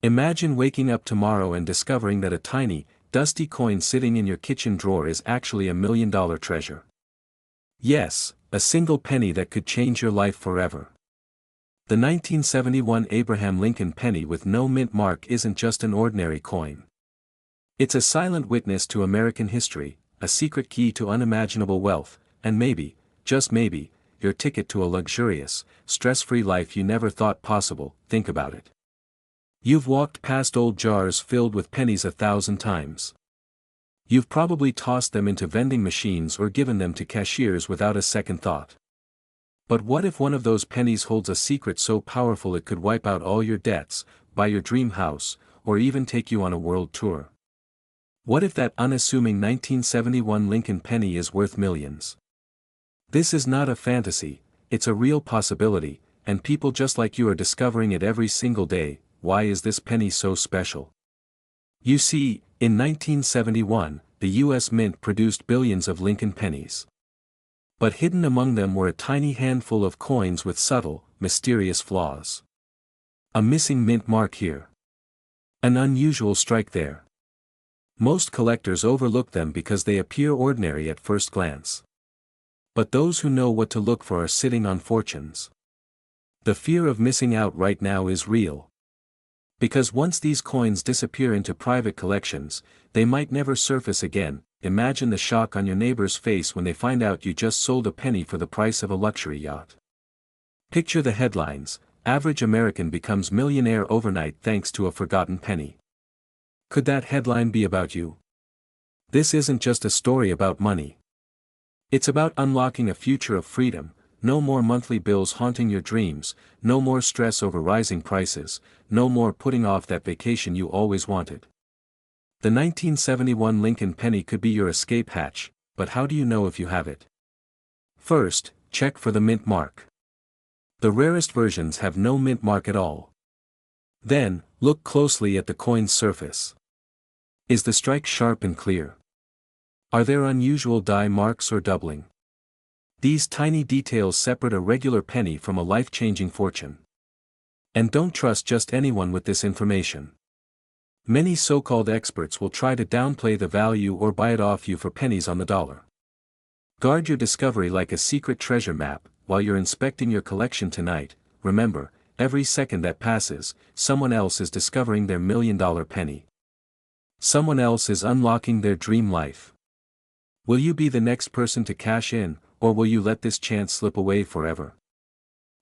Imagine waking up tomorrow and discovering that a tiny, dusty coin sitting in your kitchen drawer is actually $1 million treasure. Yes, a single penny that could change your life forever. The 1971 Abraham Lincoln penny with no mint mark isn't just an ordinary coin. It's a silent witness to American history, a secret key to unimaginable wealth, and maybe, just maybe, your ticket to a luxurious, stress-free life you never thought possible. Think about it. You've walked past old jars filled with pennies 1,000 times. You've probably tossed them into vending machines or given them to cashiers without a second thought. But what if one of those pennies holds a secret so powerful it could wipe out all your debts, buy your dream house, or even take you on a world tour? What if that unassuming 1971 Lincoln penny is worth millions? This is not a fantasy, it's a real possibility, and people just like you are discovering it every single day. Why is this penny so special? You see, in 1971, the U.S. Mint produced billions of Lincoln pennies. But hidden among them were a tiny handful of coins with subtle, mysterious flaws. A missing mint mark here. An unusual strike there. Most collectors overlook them because they appear ordinary at first glance. But those who know what to look for are sitting on fortunes. The fear of missing out right now is real. Because once these coins disappear into private collections, they might never surface again. Imagine the shock on your neighbor's face when they find out you just sold a penny for the price of a luxury yacht. Picture the headlines: average American becomes millionaire overnight thanks to a forgotten penny. Could that headline be about you? This isn't just a story about money. It's about unlocking a future of freedom. No more monthly bills haunting your dreams, no more stress over rising prices, no more putting off that vacation you always wanted. The 1971 Lincoln penny could be your escape hatch, but how do you know if you have it? First, check for the mint mark. The rarest versions have no mint mark at all. Then, look closely at the coin's surface. Is the strike sharp and clear? Are there unusual die marks or doubling? These tiny details separate a regular penny from a life-changing fortune. And don't trust just anyone with this information. Many so-called experts will try to downplay the value or buy it off you for pennies on the dollar. Guard your discovery like a secret treasure map. While you're inspecting your collection tonight, remember, every second that passes, someone else is discovering their $1 million penny. Someone else is unlocking their dream life. Will you be the next person to cash in, or will you let this chance slip away forever?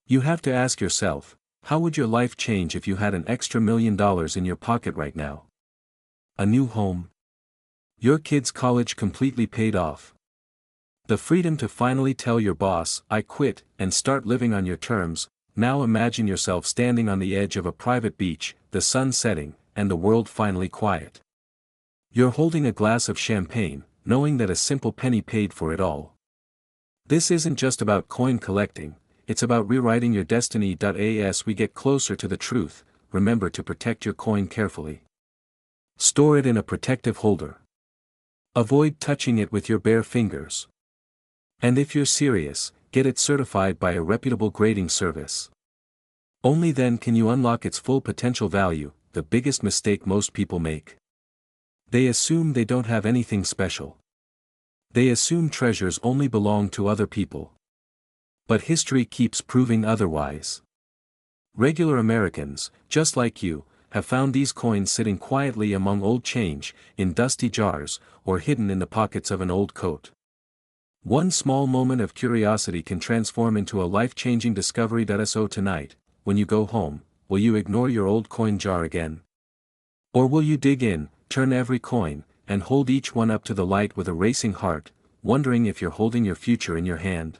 You have to ask yourself, how would your life change if you had an extra $1 million in your pocket right now? A new home? Your kid's college completely paid off? The freedom to finally tell your boss, "I quit," and start living on your terms. Now imagine yourself standing on the edge of a private beach, the sun setting, and the world finally quiet. You're holding a glass of champagne, knowing that a simple penny paid for it all. This isn't just about coin collecting, it's about rewriting your destiny. As we get closer to the truth, remember to protect your coin carefully. Store it in a protective holder. Avoid touching it with your bare fingers. And if you're serious, get it certified by a reputable grading service. Only then can you unlock its full potential value. The biggest mistake most people make. They assume they don't have anything special. They assume treasures only belong to other people. But history keeps proving otherwise. Regular Americans, just like you, have found these coins sitting quietly among old change, in dusty jars, or hidden in the pockets of an old coat. One small moment of curiosity can transform into a life-changing discovery. So tonight, when you go home, will you ignore your old coin jar again? Or will you dig in, turn every coin, and hold each one up to the light with a racing heart, wondering if you're holding your future in your hand?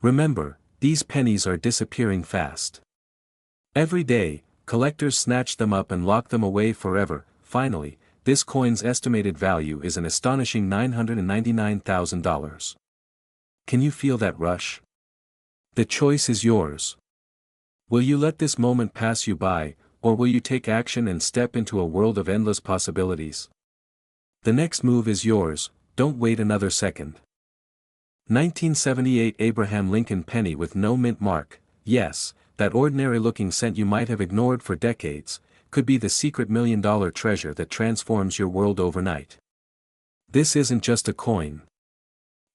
Remember, these pennies are disappearing fast. Every day, collectors snatch them up and lock them away forever. Finally, this coin's estimated value is an astonishing $999,000. Can you feel that rush? The choice is yours. Will you let this moment pass you by, or will you take action and step into a world of endless possibilities? The next move is yours. Don't wait another second. 1978 Abraham Lincoln penny with no mint mark. Yes, that ordinary-looking cent you might have ignored for decades. could be the secret $1 million treasure that transforms your world overnight. This isn't just a coin.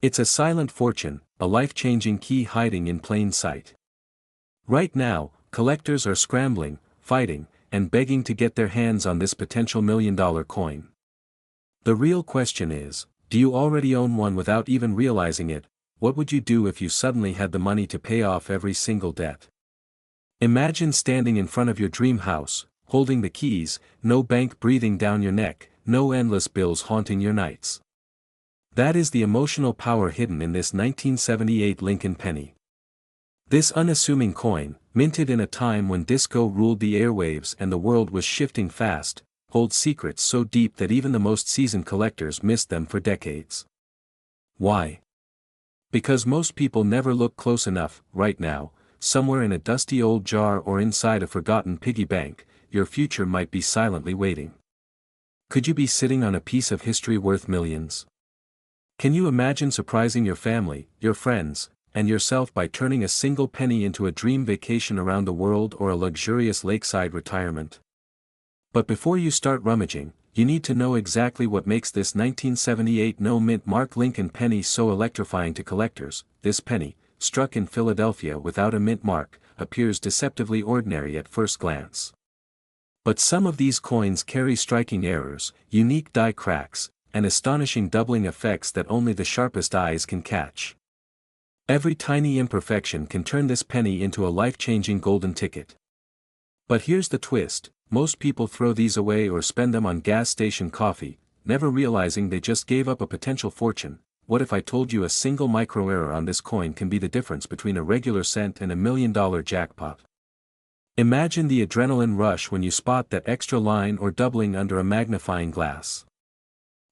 It's a silent fortune, a life-changing key hiding in plain sight. Right now, collectors are scrambling, fighting, and begging to get their hands on this potential $1 million coin. The real question is, do you already own one without even realizing it? What would you do if you suddenly had the money to pay off every single debt? Imagine standing in front of your dream house, holding the keys, no bank breathing down your neck, no endless bills haunting your nights. That is the emotional power hidden in this 1978 Lincoln penny. This unassuming coin, minted in a time when disco ruled the airwaves and the world was shifting fast, holds secrets so deep that even the most seasoned collectors missed them for decades. Why? Because most people never look close enough. Right now, somewhere in a dusty old jar or inside a forgotten piggy bank, your future might be silently waiting. Could you be sitting on a piece of history worth millions? Can you imagine surprising your family, your friends, and yourself by turning a single penny into a dream vacation around the world or a luxurious lakeside retirement? But before you start rummaging, you need to know exactly what makes this 1978 no-mint mark Lincoln penny so electrifying to collectors. This penny, struck in Philadelphia without a mint mark, appears deceptively ordinary at first glance. But some of these coins carry striking errors, unique die cracks, and astonishing doubling effects that only the sharpest eyes can catch. Every tiny imperfection can turn this penny into a life-changing golden ticket. But here's the twist. Most people throw these away or spend them on gas station coffee, never realizing they just gave up a potential fortune. What if I told you a single micro error on this coin can be the difference between a regular cent and a $1 million jackpot? Imagine the adrenaline rush when you spot that extra line or doubling under a magnifying glass.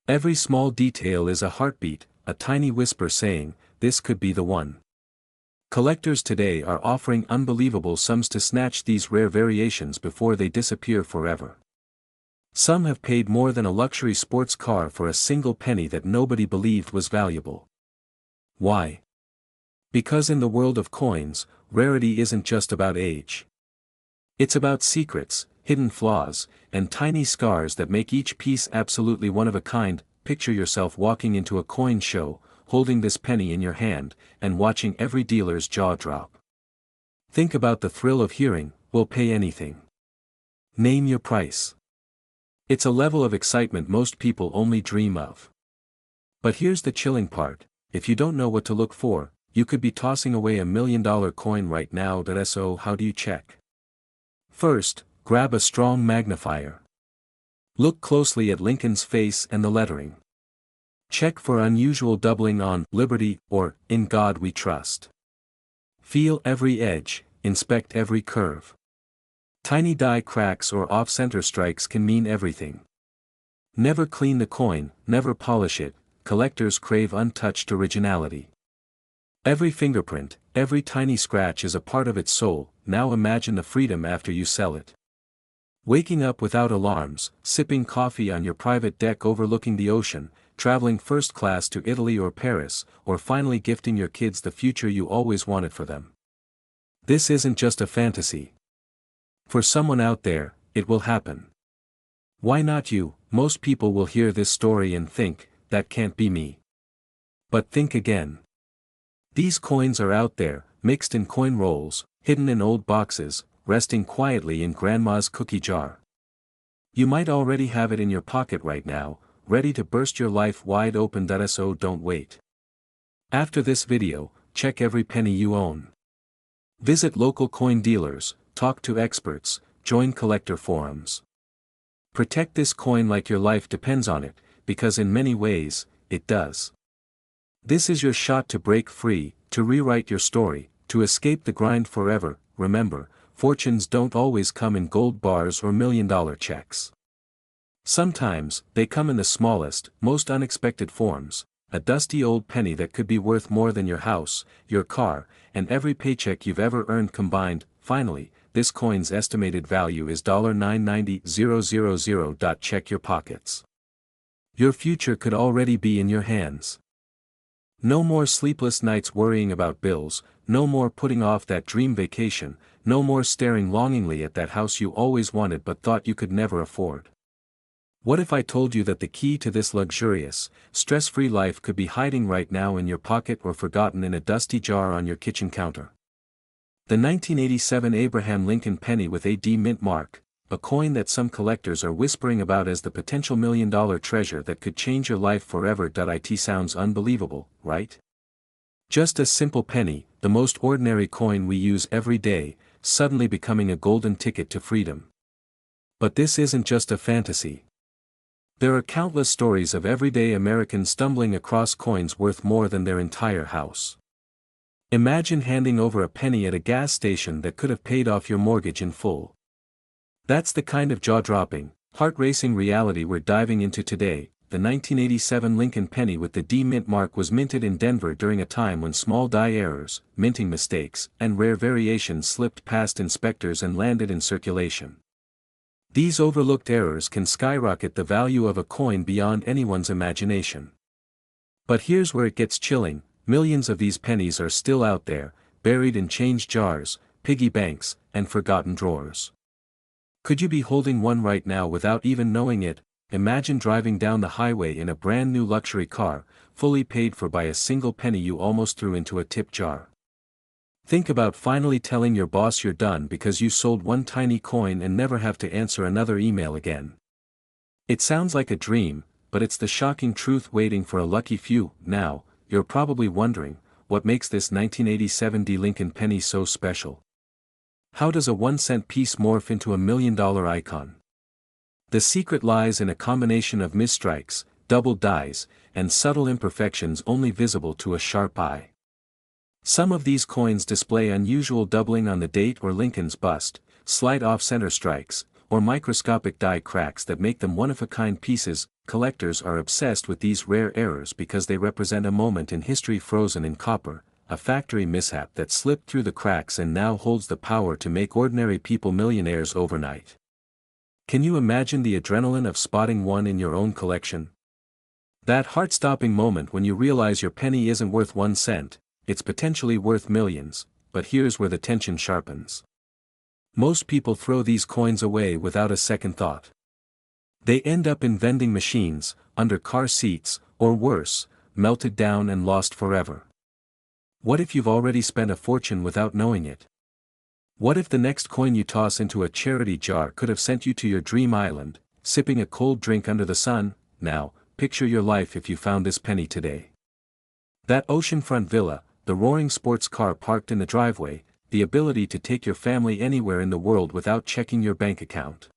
Every small detail is a heartbeat, a tiny whisper saying, "This could be the one." Collectors today are offering unbelievable sums to snatch these rare variations before they disappear forever. Some have paid more than a luxury sports car for a single penny that nobody believed was valuable. Why? Because in the world of coins, rarity isn't just about age. It's about secrets, hidden flaws, and tiny scars that make each piece absolutely one of a kind. Picture yourself walking into a coin show, holding this penny in your hand, and watching every dealer's jaw drop. Think about the thrill of hearing, "We'll pay anything. Name your price." It's a level of excitement most people only dream of. But here's the chilling part: if you don't know what to look for, you could be tossing away a $1 million coin right now. So how do you check? First, grab a strong magnifier. Look closely at Lincoln's face and the lettering. Check for unusual doubling on "Liberty" or "In God We Trust." Feel every edge, inspect every curve. Tiny die cracks or off-center strikes can mean everything. Never clean the coin, never polish it. Collectors crave untouched originality. Every fingerprint, every tiny scratch is a part of its soul. Now imagine the freedom after you sell it. Waking up without alarms, sipping coffee on your private deck overlooking the ocean, traveling first class to Italy or Paris, or finally gifting your kids the future you always wanted for them. This isn't just a fantasy. For someone out there, it will happen. Why not you? Most people will hear this story and think, "That can't be me." But think again. These coins are out there, mixed in coin rolls, hidden in old boxes, resting quietly in grandma's cookie jar. You might already have it in your pocket right now, ready to burst your life wide open. So don't wait. After this video, check every penny you own. Visit local coin dealers, talk to experts, join collector forums. Protect this coin like your life depends on it, because in many ways, it does. This is your shot to break free, to rewrite your story, to escape the grind forever. Remember, fortunes don't always come in gold bars or $1 million checks. Sometimes, they come in the smallest, most unexpected forms: a dusty old penny that could be worth more than your house, your car, and every paycheck you've ever earned combined. Finally, this coin's estimated value is $990,000. Check your pockets. Your future could already be in your hands. No more sleepless nights worrying about bills, no more putting off that dream vacation, no more staring longingly at that house you always wanted but thought you could never afford. What if I told you that the key to this luxurious, stress-free life could be hiding right now in your pocket or forgotten in a dusty jar on your kitchen counter? The 1987 Abraham Lincoln penny with a D mint mark, a coin that some collectors are whispering about as the potential million-dollar treasure that could change your life forever. It sounds unbelievable, right? Just a simple penny, the most ordinary coin we use every day, suddenly becoming a golden ticket to freedom. But this isn't just a fantasy. There are countless stories of everyday Americans stumbling across coins worth more than their entire house. Imagine handing over a penny at a gas station that could have paid off your mortgage in full. That's the kind of jaw-dropping, heart-racing reality we're diving into today. The 1987 Lincoln penny with the D mint mark was minted in Denver during a time when small die errors, minting mistakes, and rare variations slipped past inspectors and landed in circulation. These overlooked errors can skyrocket the value of a coin beyond anyone's imagination. But here's where it gets chilling: millions of these pennies are still out there, buried in change jars, piggy banks, and forgotten drawers. Could you be holding one right now without even knowing it? Imagine driving down the highway in a brand new luxury car, fully paid for by a single penny you almost threw into a tip jar. Think about finally telling your boss you're done because you sold one tiny coin and never have to answer another email again. It sounds like a dream, but it's the shocking truth waiting for a lucky few. Now, you're probably wondering, what makes this 1987 D Lincoln penny so special? How does a 1-cent piece morph into a million-dollar icon? The secret lies in a combination of misstrikes, doubled dies, and subtle imperfections only visible to a sharp eye. Some of these coins display unusual doubling on the date or Lincoln's bust, slight off-center strikes, or microscopic die cracks that make them one-of-a-kind pieces. Collectors are obsessed with these rare errors because they represent a moment in history frozen in copper, a factory mishap that slipped through the cracks and now holds the power to make ordinary people millionaires overnight. Can you imagine the adrenaline of spotting one in your own collection? That heart-stopping moment when you realize your penny isn't worth 1 cent, it's potentially worth millions. But here's where the tension sharpens. Most people throw these coins away without a second thought. They end up in vending machines, under car seats, or worse, melted down and lost forever. What if you've already spent a fortune without knowing it? What if the next coin you toss into a charity jar could have sent you to your dream island, sipping a cold drink under the sun? Now, picture your life if you found this penny today. That oceanfront villa, the roaring sports car parked in the driveway, the ability to take your family anywhere in the world without checking your bank account.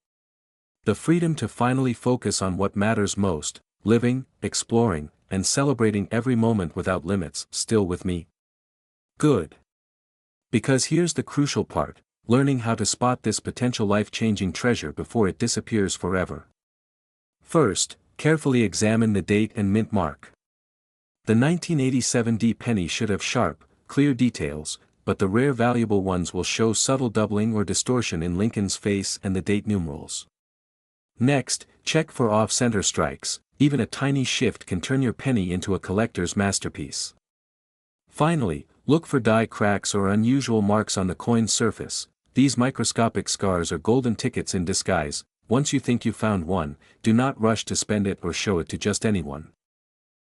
The freedom to finally focus on what matters most, living, exploring, and celebrating every moment without limits. Still with me? Good. Because here's the crucial part: learning how to spot this potential life-changing treasure before it disappears forever. First, carefully examine the date and mint mark. The 1987 D penny should have sharp, clear details, but the rare valuable ones will show subtle doubling or distortion in Lincoln's face and the date numerals. Next, check for off-center strikes. Even a tiny shift can turn your penny into a collector's masterpiece. Finally, look for die cracks or unusual marks on the coin's surface. These microscopic scars are golden tickets in disguise. Once you think you found one, do not rush to spend it or show it to just anyone.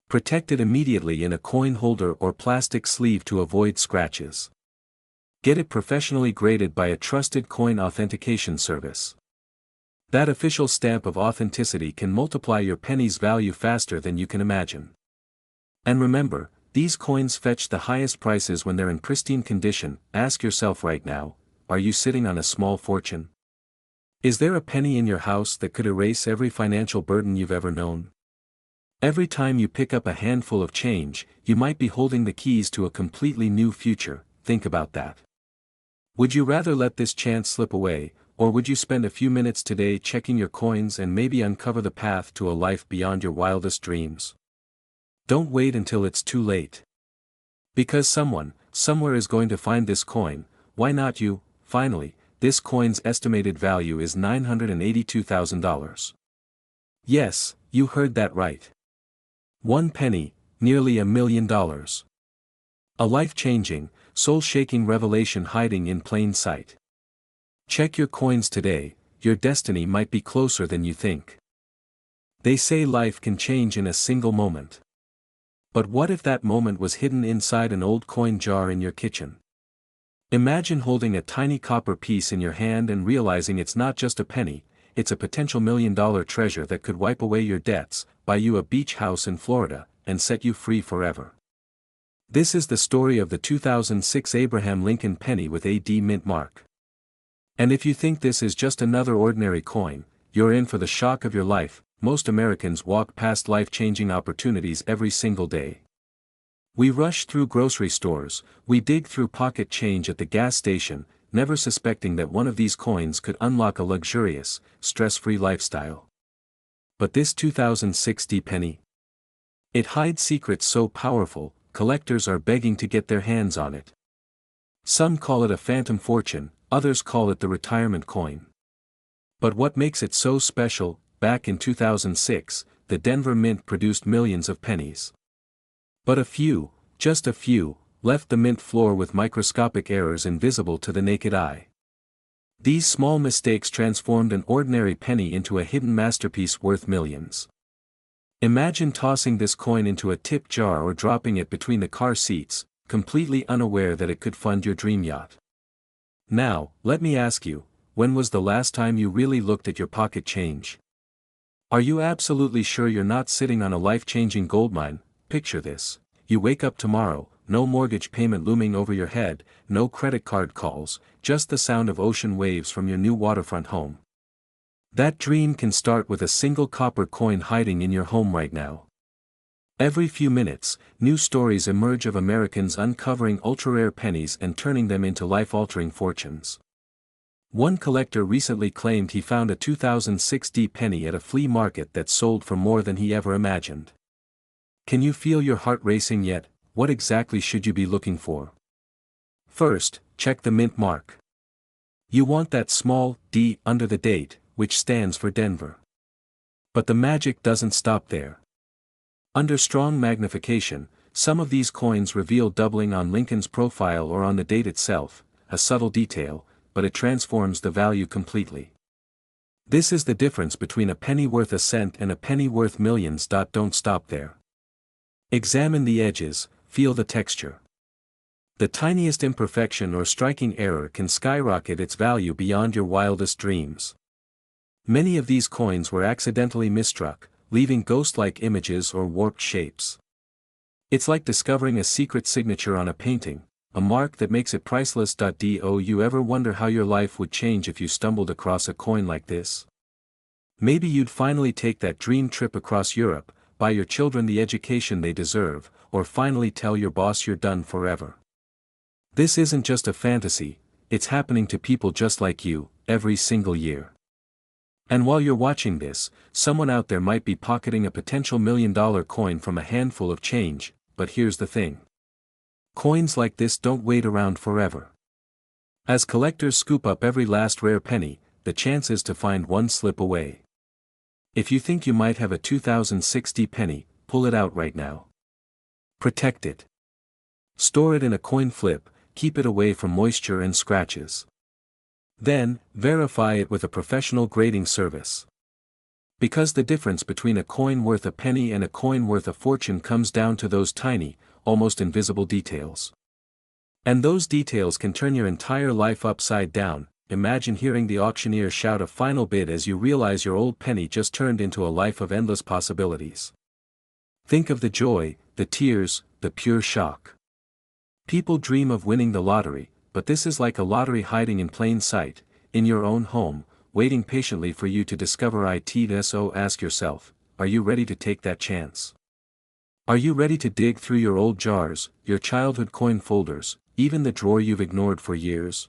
Protect it immediately in a coin holder or plastic sleeve to avoid scratches. Get it professionally graded by a trusted coin authentication service. That official stamp of authenticity can multiply your penny's value faster than you can imagine. And remember, these coins fetch the highest prices when they're in pristine condition. Ask yourself right now, are you sitting on a small fortune? Is there a penny in your house that could erase every financial burden you've ever known? Every time you pick up a handful of change, you might be holding the keys to a completely new future. Think about that. Would you rather let this chance slip away, or would you spend a few minutes today checking your coins and maybe uncover the path to a life beyond your wildest dreams? Don't wait until it's too late. Because someone, somewhere is going to find this coin. Why not you? Finally, this coin's estimated value is $982,000. Yes, you heard that right. One penny, nearly $1 million. A life-changing, soul-shaking revelation hiding in plain sight. Check your coins today, your destiny might be closer than you think. They say life can change in a single moment. But what if that moment was hidden inside an old coin jar in your kitchen? Imagine holding a tiny copper piece in your hand and realizing it's not just a penny, it's a potential $1 million treasure that could wipe away your debts, buy you a beach house in Florida, and set you free forever. This is the story of the 2006 Abraham Lincoln penny with a D mint mark. And if you think this is just another ordinary coin, you're in for the shock of your life. Most Americans walk past life-changing opportunities every single day. We rush through grocery stores, we dig through pocket change at the gas station, never suspecting that one of these coins could unlock a luxurious, stress-free lifestyle. But this 2006 D penny? It hides secrets so powerful, collectors are begging to get their hands on it. Some call it a phantom fortune, others call it the retirement coin. But what makes it so special? Back in 2006, the Denver Mint produced millions of pennies. But a few, just a few, left the mint floor with microscopic errors invisible to the naked eye. These small mistakes transformed an ordinary penny into a hidden masterpiece worth millions. Imagine tossing this coin into a tip jar or dropping it between the car seats, completely unaware that it could fund your dream yacht. Now, let me ask you, when was the last time you really looked at your pocket change? Are you absolutely sure you're not sitting on a life-changing goldmine? Picture this. You wake up tomorrow, no mortgage payment looming over your head, no credit card calls, just the sound of ocean waves from your new waterfront home. That dream can start with a single copper coin hiding in your home right now. Every few minutes, new stories emerge of Americans uncovering ultra-rare pennies and turning them into life-altering fortunes. One collector recently claimed he found a 2006 D penny at a flea market that sold for more than he ever imagined. Can you feel your heart racing yet? What exactly should you be looking for? First, check the mint mark. You want that small D under the date, which stands for Denver. But the magic doesn't stop there. Under strong magnification, some of these coins reveal doubling on Lincoln's profile or on the date itself, a subtle detail, but it transforms the value completely. This is the difference between a penny worth a cent and a penny worth millions. Don't stop there. Examine the edges, feel the texture. The tiniest imperfection or striking error can skyrocket its value beyond your wildest dreams. Many of these coins were accidentally misstruck, leaving ghost-like images or warped shapes. It's like discovering a secret signature on a painting, a mark that makes it priceless. Do you ever wonder how your life would change if you stumbled across a coin like this? Maybe you'd finally take that dream trip across Europe, buy your children the education they deserve, or finally tell your boss you're done forever. This isn't just a fantasy, it's happening to people just like you, every single year. And while you're watching this, someone out there might be pocketing a potential $1 million coin from a handful of change, but here's the thing. Coins like this don't wait around forever. As collectors scoop up every last rare penny, the chance is to find one slip away. If you think you might have a 2006 D penny, pull it out right now. Protect it. Store it in a coin flip, keep it away from moisture and scratches. Then, verify it with a professional grading service. Because the difference between a coin worth a penny and a coin worth a fortune comes down to those tiny, almost invisible details. And those details can turn your entire life upside down. Imagine hearing the auctioneer shout a final bid as you realize your old penny just turned into a life of endless possibilities. Think of the joy, the tears, the pure shock. People dream of winning the lottery, but this is like a lottery hiding in plain sight, in your own home, waiting patiently for you to discover it. So ask yourself, are you ready to take that chance? Are you ready to dig through your old jars, your childhood coin folders, even the drawer you've ignored for years?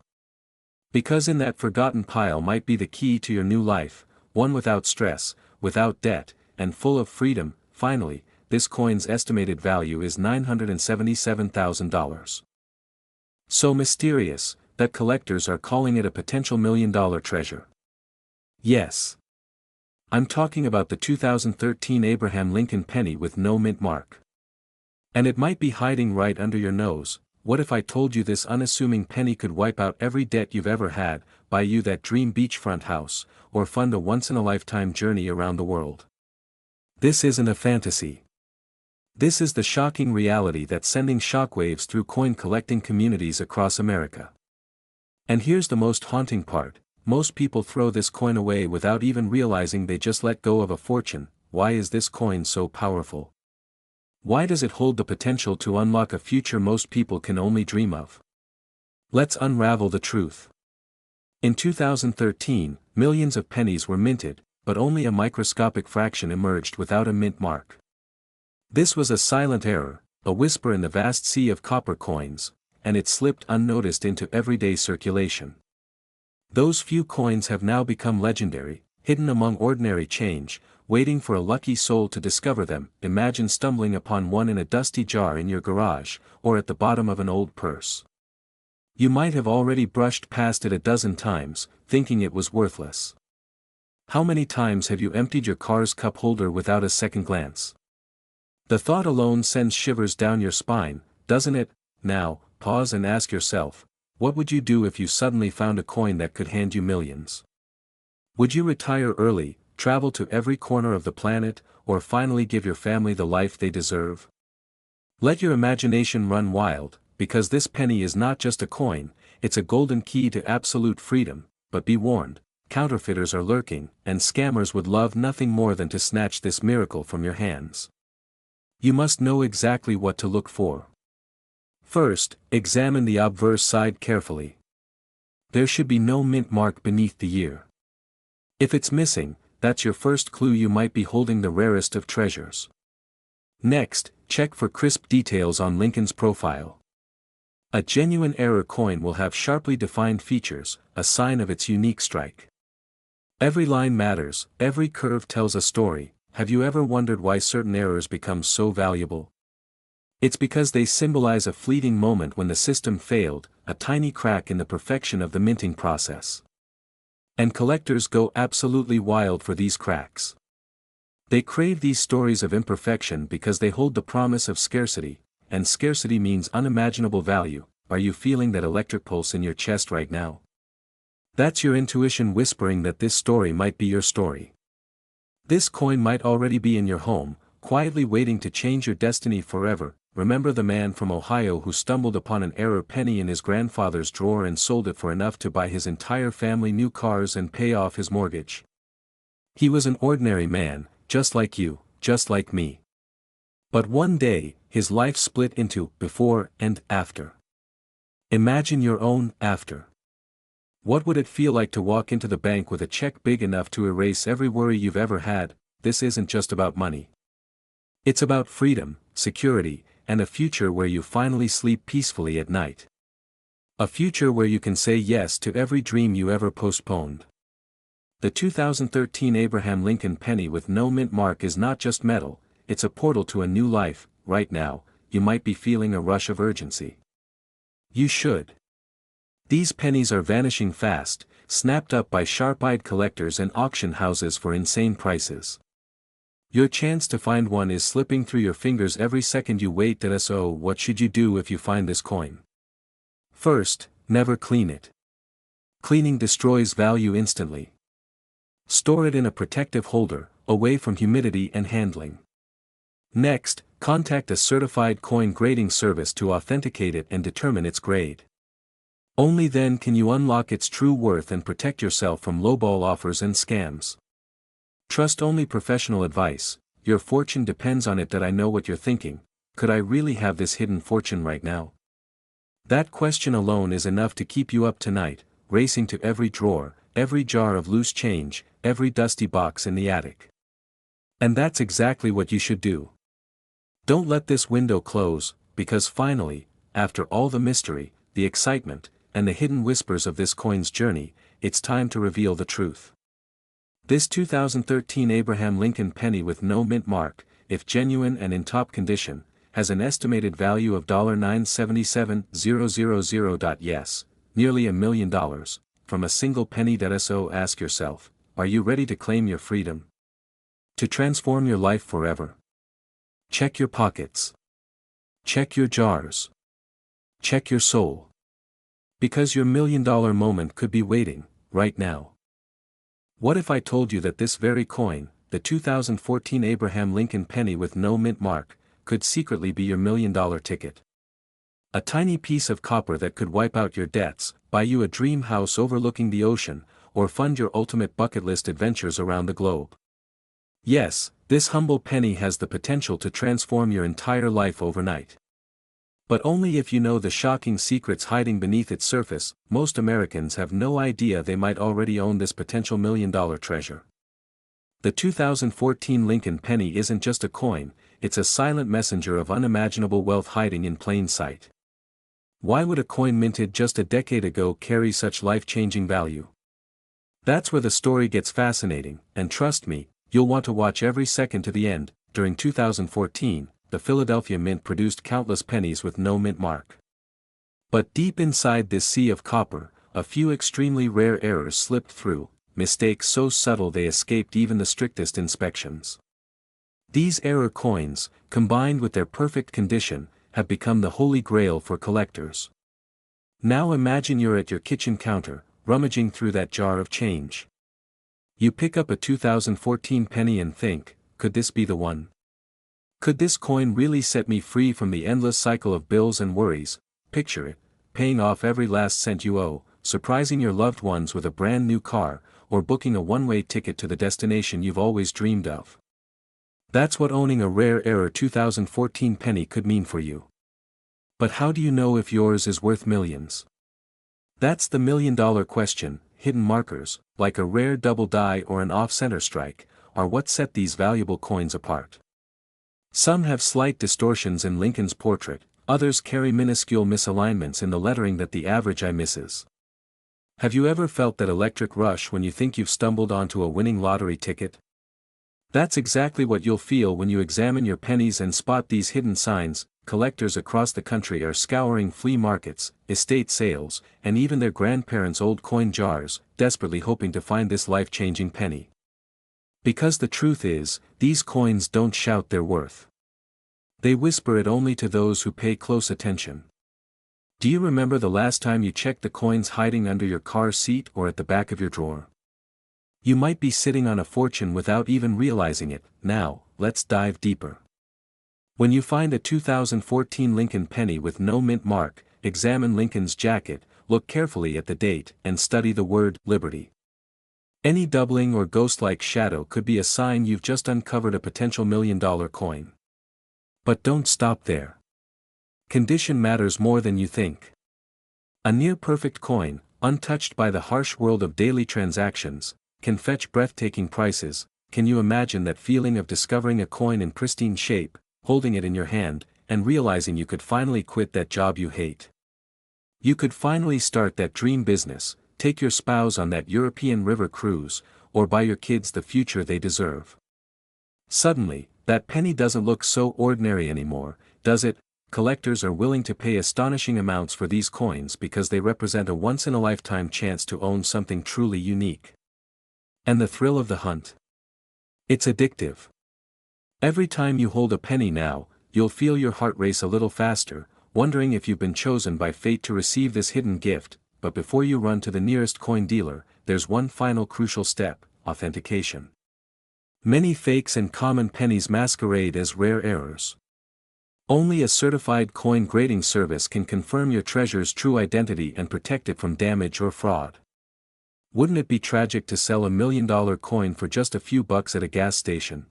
Because in that forgotten pile might be the key to your new life, one without stress, without debt, and full of freedom. Finally, this coin's estimated value is $977,000. So mysterious, that collectors are calling it a potential $1 million treasure. Yes. I'm talking about the 2013 Abraham Lincoln penny with no mint mark. And it might be hiding right under your nose, what if I told you this unassuming penny could wipe out every debt you've ever had, buy you that dream beachfront house, or fund a once-in-a-lifetime journey around the world? This isn't a fantasy. This is the shocking reality that's sending shockwaves through coin collecting communities across America. And here's the most haunting part: most people throw this coin away without even realizing they just let go of a fortune. Why is this coin so powerful? Why does it hold the potential to unlock a future most people can only dream of? Let's unravel the truth. In 2013, millions of pennies were minted, but only a microscopic fraction emerged without a mint mark. This was a silent error, a whisper in the vast sea of copper coins, and it slipped unnoticed into everyday circulation. Those few coins have now become legendary, hidden among ordinary change, waiting for a lucky soul to discover them. Imagine stumbling upon one in a dusty jar in your garage, or at the bottom of an old purse. You might have already brushed past it a dozen times, thinking it was worthless. How many times have you emptied your car's cup holder without a second glance? The thought alone sends shivers down your spine, doesn't it? Now, pause and ask yourself, what would you do if you suddenly found a coin that could hand you millions? Would you retire early, travel to every corner of the planet, or finally give your family the life they deserve? Let your imagination run wild, because this penny is not just a coin, it's a golden key to absolute freedom. But be warned, counterfeiters are lurking, and scammers would love nothing more than to snatch this miracle from your hands. You must know exactly what to look for. First, examine the obverse side carefully. There should be no mint mark beneath the year. If it's missing, that's your first clue you might be holding the rarest of treasures. Next, check for crisp details on Lincoln's profile. A genuine error coin will have sharply defined features, a sign of its unique strike. Every line matters, every curve tells a story. Have you ever wondered why certain errors become so valuable? It's because they symbolize a fleeting moment when the system failed, a tiny crack in the perfection of the minting process. And collectors go absolutely wild for these cracks. They crave these stories of imperfection because they hold the promise of scarcity, and scarcity means unimaginable value. Are you feeling that electric pulse in your chest right now? That's your intuition whispering that this story might be your story. This coin might already be in your home, quietly waiting to change your destiny forever. Remember the man from Ohio who stumbled upon an error penny in his grandfather's drawer and sold it for enough to buy his entire family new cars and pay off his mortgage? He was an ordinary man, just like you, just like me. But one day, his life split into before and after. Imagine your own after. What would it feel like to walk into the bank with a check big enough to erase every worry you've ever had? This isn't just about money. It's about freedom, security, and a future where you finally sleep peacefully at night. A future where you can say yes to every dream you ever postponed. The 2013 Abraham Lincoln penny with no mint mark is not just metal, it's a portal to a new life. Right now, you might be feeling a rush of urgency. You should. These pennies are vanishing fast, snapped up by sharp-eyed collectors and auction houses for insane prices. Your chance to find one is slipping through your fingers every second you wait. So what should you do if you find this coin? First, never clean it. Cleaning destroys value instantly. Store it in a protective holder, away from humidity and handling. Next, contact a certified coin grading service to authenticate it and determine its grade. Only then can you unlock its true worth and protect yourself from lowball offers and scams. Trust only professional advice. Your fortune depends on it. That I know what you're thinking. Could I really have this hidden fortune right now? That question alone is enough to keep you up tonight, racing to every drawer, every jar of loose change, every dusty box in the attic. And that's exactly what you should do. Don't let this window close, because finally, after all the mystery, the excitement, and the hidden whispers of this coin's journey, it's time to reveal the truth. This 2013 Abraham Lincoln penny with no mint mark, if genuine and in top condition, has an estimated value of $977,000. Yes, nearly $1 million, from a single penny. So ask yourself, are you ready to claim your freedom? To transform your life forever? Check your pockets. Check your jars. check your soul. Because your $1,000,000 moment could be waiting, right now. What if I told you that this very coin, the 2014 Abraham Lincoln penny with no mint mark, could secretly be your $1,000,000 ticket? A tiny piece of copper that could wipe out your debts, buy you a dream house overlooking the ocean, or fund your ultimate bucket list adventures around the globe. Yes, this humble penny has the potential to transform your entire life overnight. But only if you know the shocking secrets hiding beneath its surface. Most Americans have no idea they might already own this potential $1,000,000 treasure. The 2014 Lincoln penny isn't just a coin, it's a silent messenger of unimaginable wealth hiding in plain sight. Why would a coin minted just a decade ago carry such life-changing value? That's where the story gets fascinating, and trust me, you'll want to watch every second to the end. During 2014, the Philadelphia Mint produced countless pennies with no mint mark. But deep inside this sea of copper, a few extremely rare errors slipped through, mistakes so subtle they escaped even the strictest inspections. These error coins, combined with their perfect condition, have become the holy grail for collectors. Now imagine you're at your kitchen counter, rummaging through that jar of change. You pick up a 2014 penny and think, could this be the one? Could this coin really set me free from the endless cycle of bills and worries? Picture it, paying off every last cent you owe, surprising your loved ones with a brand new car, or booking a one-way ticket to the destination you've always dreamed of. That's what owning a rare error 2014 penny could mean for you. But how do you know if yours is worth millions? That's the $1,000,000 question. Hidden markers, like a rare double die or an off-center strike, are what set these valuable coins apart. Some have slight distortions in Lincoln's portrait, others carry minuscule misalignments in the lettering that the average eye misses. Have you ever felt that electric rush when you think you've stumbled onto a winning lottery ticket? That's exactly what you'll feel when you examine your pennies and spot these hidden signs. Collectors across the country are scouring flea markets, estate sales, and even their grandparents' old coin jars, desperately hoping to find this life-changing penny. Because the truth is, these coins don't shout their worth. They whisper it only to those who pay close attention. Do you remember the last time you checked the coins hiding under your car seat or at the back of your drawer? You might be sitting on a fortune without even realizing it. Now, let's dive deeper. When you find a 2014 Lincoln penny with no mint mark, examine Lincoln's jacket, look carefully at the date, and study the word Liberty. Any doubling or ghost-like shadow could be a sign you've just uncovered a potential $1,000,000 coin. But don't stop there. Condition matters more than you think. A near-perfect coin, untouched by the harsh world of daily transactions, can fetch breathtaking prices. Can you imagine that feeling of discovering a coin in pristine shape, holding it in your hand, and realizing you could finally quit that job you hate? You could finally start that dream business, take your spouse on that European river cruise, or buy your kids the future they deserve. Suddenly, that penny doesn't look so ordinary anymore, does it? Collectors are willing to pay astonishing amounts for these coins because they represent a once-in-a-lifetime chance to own something truly unique. And the thrill of the hunt? It's addictive. Every time you hold a penny now, you'll feel your heart race a little faster, wondering if you've been chosen by fate to receive this hidden gift. But before you run to the nearest coin dealer, there's one final crucial step: authentication. Many fakes and common pennies masquerade as rare errors. Only a certified coin grading service can confirm your treasure's true identity and protect it from damage or fraud. Wouldn't it be tragic to sell a $1,000,000 coin for just a few bucks at a gas station?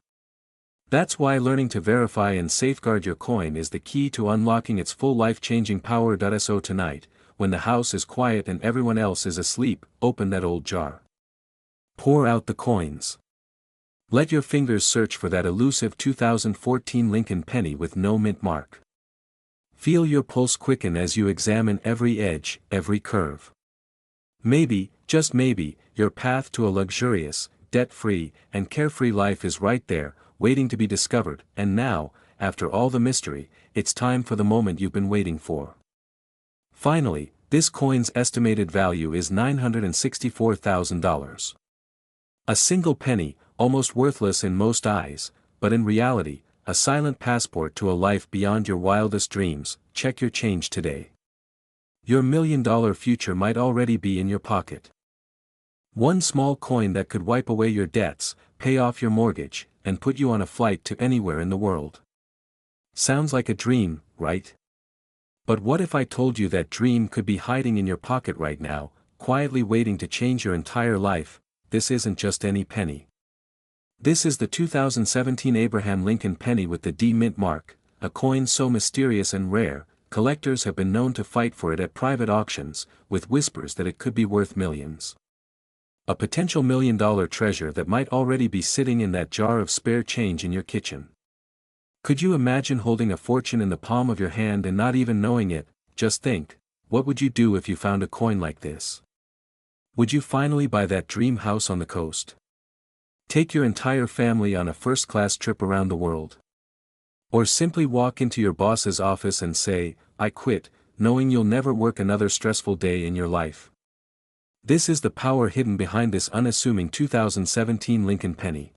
That's why learning to verify and safeguard your coin is the key to unlocking its full life-changing power. So tonight, when the house is quiet and everyone else is asleep, open that old jar. Pour out the coins. Let your fingers search for that elusive 2014 Lincoln penny with no mint mark. Feel your pulse quicken as you examine every edge, every curve. Maybe, just maybe, your path to a luxurious, debt-free, and carefree life is right there, waiting to be discovered. And now, after all the mystery, it's time for the moment you've been waiting for. Finally, this coin's estimated value is $964,000. A single penny, almost worthless in most eyes, but in reality, a silent passport to a life beyond your wildest dreams. Check your change today. Your $1 million future might already be in your pocket. One small coin that could wipe away your debts, pay off your mortgage, and put you on a flight to anywhere in the world. Sounds like a dream, right? But what if I told you that dream could be hiding in your pocket right now, quietly waiting to change your entire life? This isn't just any penny. This is the 2017 Abraham Lincoln penny with the D mint mark, a coin so mysterious and rare, collectors have been known to fight for it at private auctions, with whispers that it could be worth millions. A potential $1 million treasure that might already be sitting in that jar of spare change in your kitchen. Could you imagine holding a fortune in the palm of your hand and not even knowing it? Just think, what would you do if you found a coin like this? Would you finally buy that dream house on the coast? Take your entire family on a first-class trip around the world? Or simply walk into your boss's office and say, "I quit," knowing you'll never work another stressful day in your life? This is the power hidden behind this unassuming 2017 Lincoln penny.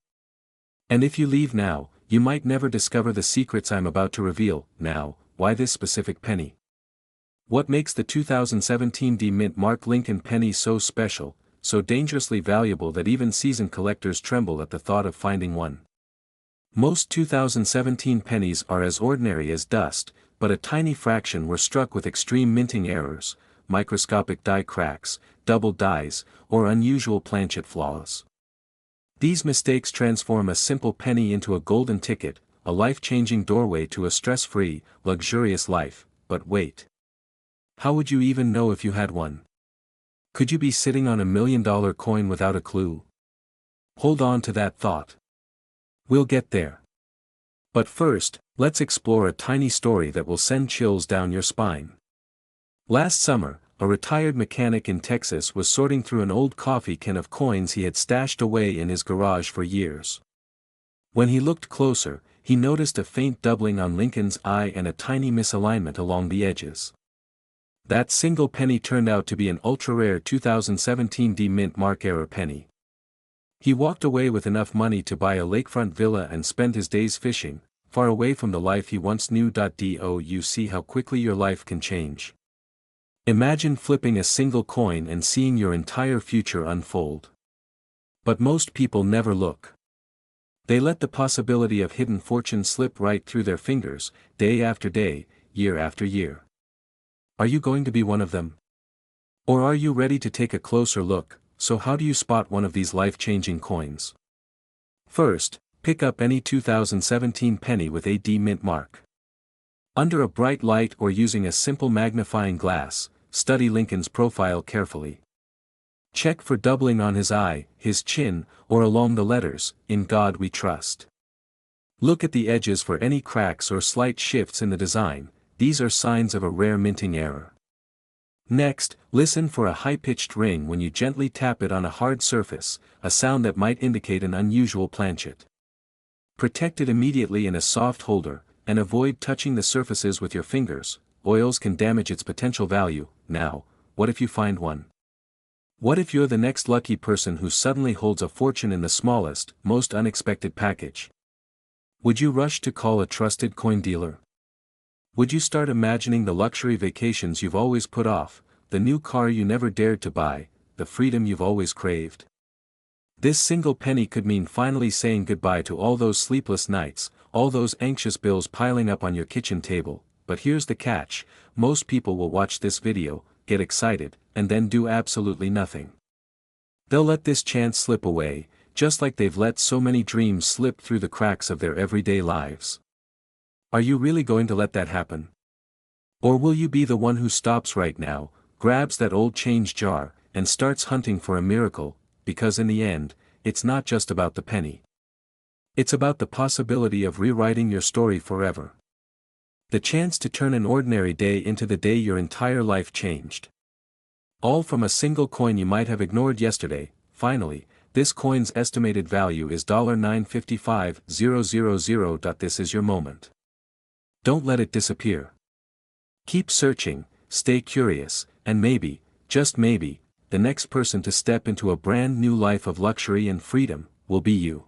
And if you leave now, you might never discover the secrets I'm about to reveal. Now, why this specific penny? What makes the 2017 D Mint Mark Lincoln penny so special, so dangerously valuable that even seasoned collectors tremble at the thought of finding one? Most 2017 pennies are as ordinary as dust, but a tiny fraction were struck with extreme minting errors, microscopic die cracks, double dies, or unusual planchet flaws. These mistakes transform a simple penny into a golden ticket, a life-changing doorway to a stress-free, luxurious life. But wait. How would you even know if you had one? Could you be sitting on $1 million coin without a clue? Hold on to that thought. We'll get there. But first, let's explore a tiny story that will send chills down your spine. Last summer, a retired mechanic in Texas was sorting through an old coffee can of coins he had stashed away in his garage for years. When he looked closer, he noticed a faint doubling on Lincoln's eye and a tiny misalignment along the edges. That single penny turned out to be an ultra-rare 2017 D Mint Mark error penny. He walked away with enough money to buy a lakefront villa and spend his days fishing, far away from the life he once knew. Do you see how quickly your life can change? Imagine flipping a single coin and seeing your entire future unfold. But most people never look. They let the possibility of hidden fortune slip right through their fingers, day after day, year after year. Are you going to be one of them? Or are you ready to take a closer look? So how do you spot one of these life-changing coins? First, pick up any 2017 penny with a D Mint mark. Under a bright light or using a simple magnifying glass, study Lincoln's profile carefully. Check for doubling on his eye, his chin, or along the letters, "In God We Trust." Look at the edges for any cracks or slight shifts in the design. These are signs of a rare minting error. Next, listen for a high-pitched ring when you gently tap it on a hard surface, a sound that might indicate an unusual planchet. Protect it immediately in a soft holder, and avoid touching the surfaces with your fingers. Oils can damage its potential value. Now, what if you find one? What if you're the next lucky person who suddenly holds a fortune in the smallest, most unexpected package? Would you rush to call a trusted coin dealer? Would you start imagining the luxury vacations you've always put off, the new car you never dared to buy, the freedom you've always craved? This single penny could mean finally saying goodbye to all those sleepless nights, all those anxious bills piling up on your kitchen table. But here's the catch: most people will watch this video, get excited, and then do absolutely nothing. They'll let this chance slip away, just like they've let so many dreams slip through the cracks of their everyday lives. Are you really going to let that happen? Or will you be the one who stops right now, grabs that old change jar, and starts hunting for a miracle? Because in the end, it's not just about the penny. It's about the possibility of rewriting your story forever. The chance to turn an ordinary day into the day your entire life changed. All from a single coin you might have ignored yesterday. Finally, this coin's estimated value is $955,000. This is your moment. Don't let it disappear. Keep searching, stay curious, and maybe, just maybe, the next person to step into a brand new life of luxury and freedom will be you.